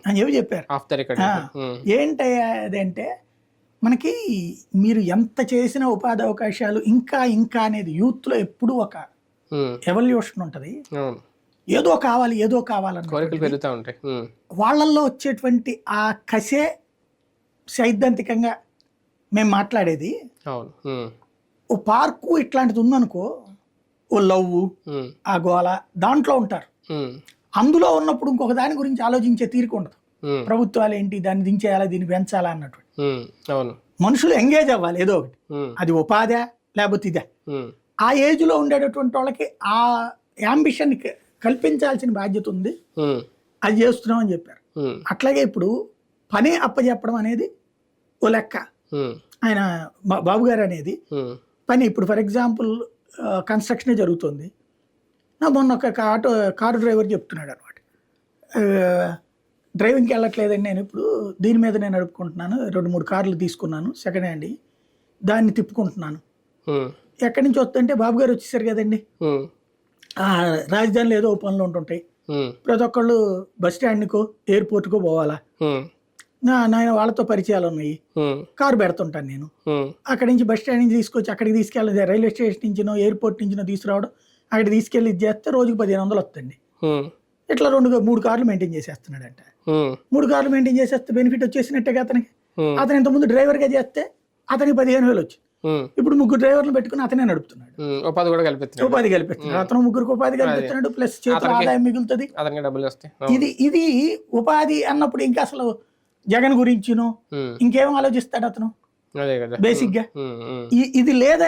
అని చెప్పారు. Of the record. ఏంటయ్యా అదంటే, మనకి మీరు ఎంత చేసిన ఉపాధి అవకాశాలు ఇంకా ఇంకా అనేది యూత్లో ఎప్పుడూ ఒక ఎవల్యూషన్ ఉంటుంది. ఏదో కావాలి ఏదో కోరికలు కావాలని పెరుగుతూ ఉంటాయి. వాళ్ళల్లో వచ్చేటువంటి ఆ కసే సైద్ధాంతికంగా మేము మాట్లాడేది. అవును. ఓ పార్కు ఇట్లాంటిది ఉందనుకో, ఓ లవ్ ఆ గోల దాంట్లో ఉంటారు. అందులో ఉన్నప్పుడు ఇంకొక దాని గురించి ఆలోచించే తీరిక ఉండదు. ప్రభుత్వాలు ఏంటి దాన్ని దించేయాలా దీన్ని పెంచాలా అన్నట్టు. అవును. మనుషులు ఎంగేజ్ అవ్వాలి ఏదో ఒకటి, అది ఉపాధి లేకపోతే ఇదే. ఆ ఏజ్ లో ఉండేటటువంటి వాళ్ళకి ఆ యాంబిషన్ కల్పించాల్సిన బాధ్యత ఉంది, అది చేస్తున్నాం అని చెప్పారు. అట్లాగే ఇప్పుడు పని అప్పచెప్పడం అనేది ఓ లెక్క. ఆయన బాబు గారు అనేది పని ఇప్పుడు ఫర్ ఎగ్జాంపుల్ కన్స్ట్రక్షనే జరుగుతుంది. నా మొన్న ఒక కారు డ్రైవర్ చెప్తున్నాడు అనమాట, డ్రైవింగ్కి వెళ్ళట్లేదండి నేను, ఇప్పుడు దీని మీద నేను నడుపుకుంటున్నాను, 2-3 కార్లు తీసుకున్నాను సెకండ్ హ్యాండ్, దాన్ని తిప్పుకుంటున్నాను. ఎక్కడి నుంచి వస్తుంటే బాబు గారు వచ్చేసారు కదండి, రాజధానిలో ఏదో పనులు ఉంటుంటాయి, ప్రతి ఒక్కళ్ళు బస్ స్టాండ్కో ఎయిర్పోర్ట్కో పోవాలా, నాయన వాళ్ళతో పరిచయాలు ఉన్నాయి, కారు పెడుతుంటాను నేను, అక్కడి నుంచి బస్ స్టాండ్ నుంచి తీసుకొచ్చి అక్కడికి తీసుకెళ్ళి రైల్వే స్టేషన్ నుంచినో ఎయిర్పోర్ట్ నుంచినో తీసుకురావడం, అక్కడ తీసుకెళ్ళి ఇది చేస్తే రోజుకి 1500 వస్తుంది. ఇట్లా 2-3 కార్లు మెయింటైన్ చేసేస్తున్నాడంట. 3 కార్లు మెయింటైన్ చేసేస్తే బెనిఫిట్ వచ్చేసినట్టే అతనికి. అతను ఇంతకుముందు డ్రైవర్గా చేస్తే అతనికి 15,000 వచ్చింది. ఇప్పుడు 3 డ్రైవర్లు పెట్టుకుని అతనే నడుపుతున్నాడు, ఉపాధి కల్పిస్తున్నాడు. అతను 3 ఉపాధి కల్పిస్తున్నాడు, ప్లస్ చేతుల ఆదాయం మిగులుతుంది. ఇది ఉపాధి అన్నప్పుడు ఇంకా అసలు జగన్ గురించినో ఇంకేం ఆలోచిస్తాడు అతను బేసిక్ గా. ఇది లేదని